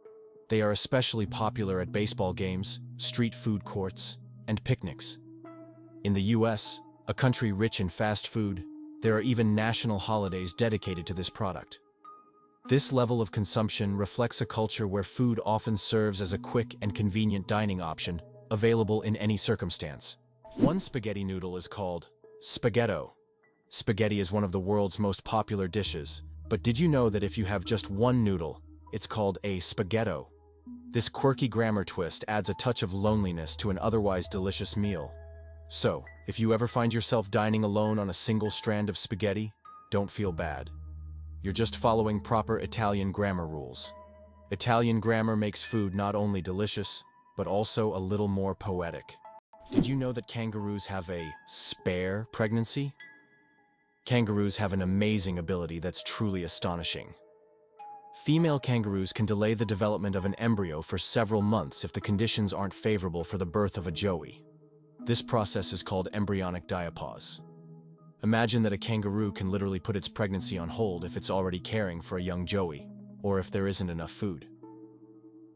They are especially popular at baseball games, street food courts, and picnics. In the US, a country rich in fast food, there are even national holidays dedicated to this product. This level of consumption reflects a culture where food often serves as a quick and convenient dining option, available in any circumstance. One spaghetti noodle is called spaghetto. Spaghetti is one of the world's most popular dishes, but did you know that if you have just one noodle, it's called a spaghetto? This quirky grammar twist adds a touch of loneliness to an otherwise delicious meal. So, if you ever find yourself dining alone on a single strand of spaghetti, don't feel bad. You're just following proper Italian grammar rules. Italian grammar makes food not only delicious, but also a little more poetic. Did you know that kangaroos have a spare pregnancy? Kangaroos have an amazing ability that's truly astonishing. Female kangaroos can delay the development of an embryo for several months if the conditions aren't favorable for the birth of a joey. This process is called embryonic diapause. Imagine that a kangaroo can literally put its pregnancy on hold if it's already caring for a young joey, or if there isn't enough food.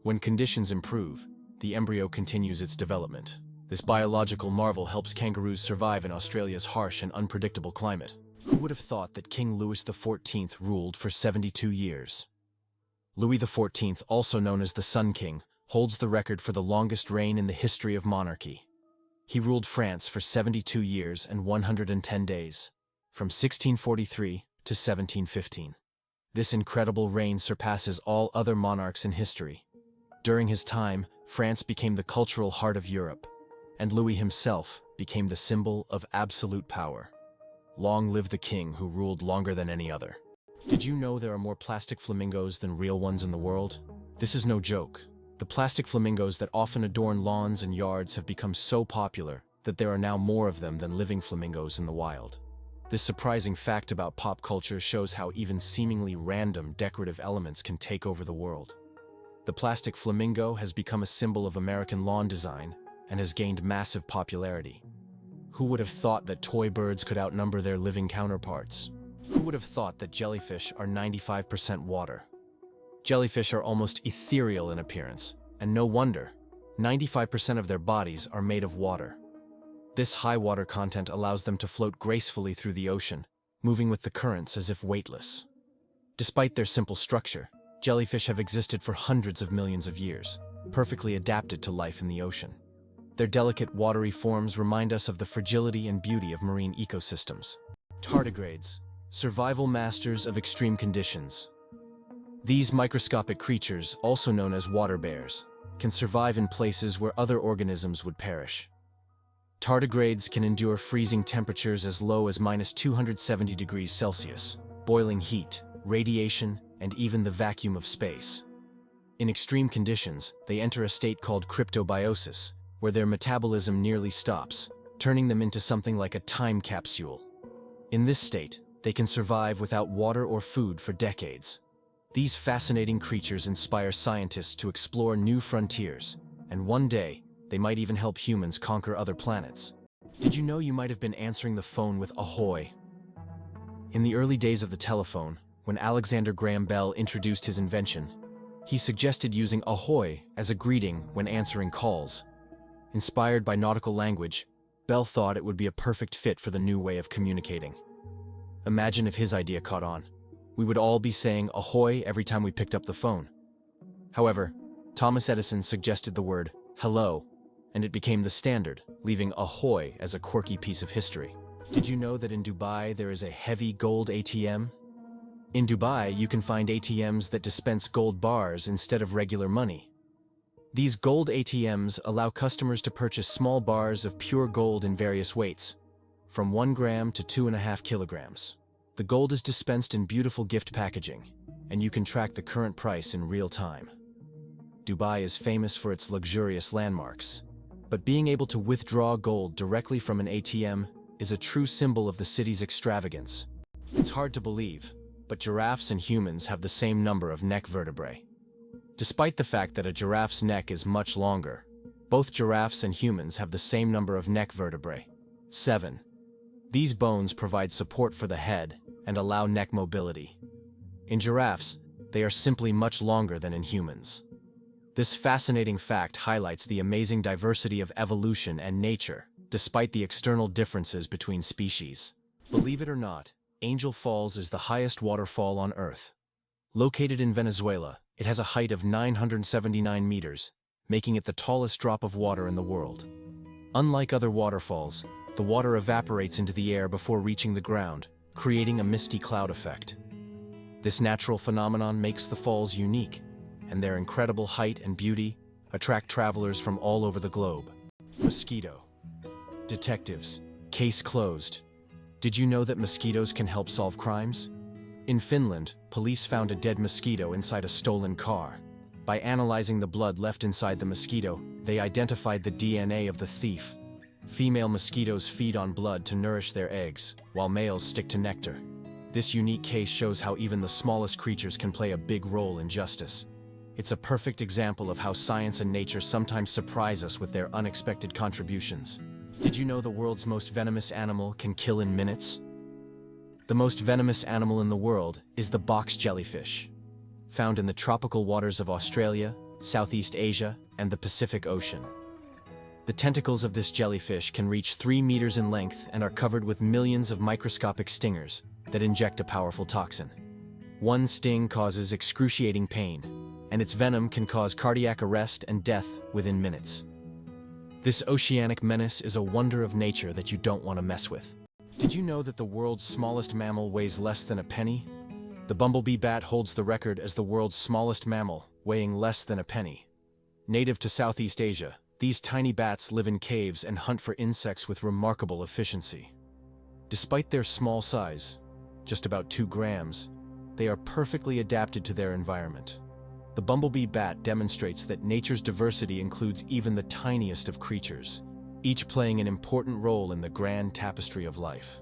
When conditions improve, the embryo continues its development. This biological marvel helps kangaroos survive in Australia's harsh and unpredictable climate. Who would have thought that King Louis XIV ruled for 72 years? Louis XIV, also known as the Sun King, holds the record for the longest reign in the history of monarchy. He ruled France for 72 years and 110 days, from 1643 to 1715. This incredible reign surpasses all other monarchs in history. During his time, France became the cultural heart of Europe, and Louis himself became the symbol of absolute power. Long live the king who ruled longer than any other. Did you know there are more plastic flamingos than real ones in the world? This is no joke. The plastic flamingos that often adorn lawns and yards have become so popular that there are now more of them than living flamingos in the wild. This surprising fact about pop culture shows how even seemingly random decorative elements can take over the world. The plastic flamingo has become a symbol of American lawn design and has gained massive popularity. Who would have thought that toy birds could outnumber their living counterparts? Who would have thought that jellyfish are 95% water? Jellyfish are almost ethereal in appearance, and no wonder. 95% of their bodies are made of water. This high water content allows them to float gracefully through the ocean, moving with the currents as if weightless. Despite their simple structure, jellyfish have existed for hundreds of millions of years, perfectly adapted to life in the ocean. Their delicate watery forms remind us of the fragility and beauty of marine ecosystems. Tardigrades, survival masters of extreme conditions. These microscopic creatures, also known as water bears, can survive in places where other organisms would perish. Tardigrades can endure freezing temperatures as low as -270 degrees Celsius, boiling heat, radiation, and even the vacuum of space. In extreme conditions, they enter a state called cryptobiosis, where their metabolism nearly stops, turning them into something like a time capsule. In this state, they can survive without water or food for decades. These fascinating creatures inspire scientists to explore new frontiers, and one day, they might even help humans conquer other planets. Did you know you might have been answering the phone with ahoy? In the early days of the telephone, when Alexander Graham Bell introduced his invention, he suggested using ahoy as a greeting when answering calls. Inspired by nautical language, Bell thought it would be a perfect fit for the new way of communicating. Imagine if his idea caught on. We would all be saying ahoy every time we picked up the phone. However, Thomas Edison suggested the word hello, and it became the standard, leaving ahoy as a quirky piece of history. Did you know that in Dubai there is a heavy gold ATM? In Dubai, you can find ATMs that dispense gold bars instead of regular money. These gold ATMs allow customers to purchase small bars of pure gold in various weights, from 1 gram to 2.5 kilograms. The gold is dispensed in beautiful gift packaging, and you can track the current price in real time. Dubai is famous for its luxurious landmarks, but being able to withdraw gold directly from an ATM is a true symbol of the city's extravagance. It's hard to believe, but giraffes and humans have the same number of neck vertebrae. Despite the fact that a giraffe's neck is much longer, both giraffes and humans have the same number of neck vertebrae, 7. These bones provide support for the head and allow neck mobility. In giraffes, they are simply much longer than in humans. This fascinating fact highlights the amazing diversity of evolution and nature, despite the external differences between species. Believe it or not, Angel Falls is the highest waterfall on Earth. Located in Venezuela, it has a height of 979 meters, making it the tallest drop of water in the world. Unlike other waterfalls, the water evaporates into the air before reaching the ground, creating a misty cloud effect. This natural phenomenon makes the falls unique, and their incredible height and beauty attract travelers from all over the globe. Mosquito. Detectives. Case closed. Did you know that mosquitoes can help solve crimes? In Finland, police found a dead mosquito inside a stolen car. By analyzing the blood left inside the mosquito, they identified the DNA of the thief. Female mosquitoes feed on blood to nourish their eggs, while males stick to nectar. This unique case shows how even the smallest creatures can play a big role in justice. It's a perfect example of how science and nature sometimes surprise us with their unexpected contributions. Did you know the world's most venomous animal can kill in minutes? The most venomous animal in the world is the box jellyfish, found in the tropical waters of Australia, Southeast Asia, and the Pacific Ocean. The tentacles of this jellyfish can reach 3 meters in length and are covered with millions of microscopic stingers that inject a powerful toxin. One sting causes excruciating pain, and its venom can cause cardiac arrest and death within minutes. This oceanic menace is a wonder of nature that you don't want to mess with. Did you know that the world's smallest mammal weighs less than a penny? The bumblebee bat holds the record as the world's smallest mammal, weighing less than a penny. Native to Southeast Asia, these tiny bats live in caves and hunt for insects with remarkable efficiency. Despite their small size, just about 2 grams, they are perfectly adapted to their environment. The bumblebee bat demonstrates that nature's diversity includes even the tiniest of creatures, each playing an important role in the grand tapestry of life.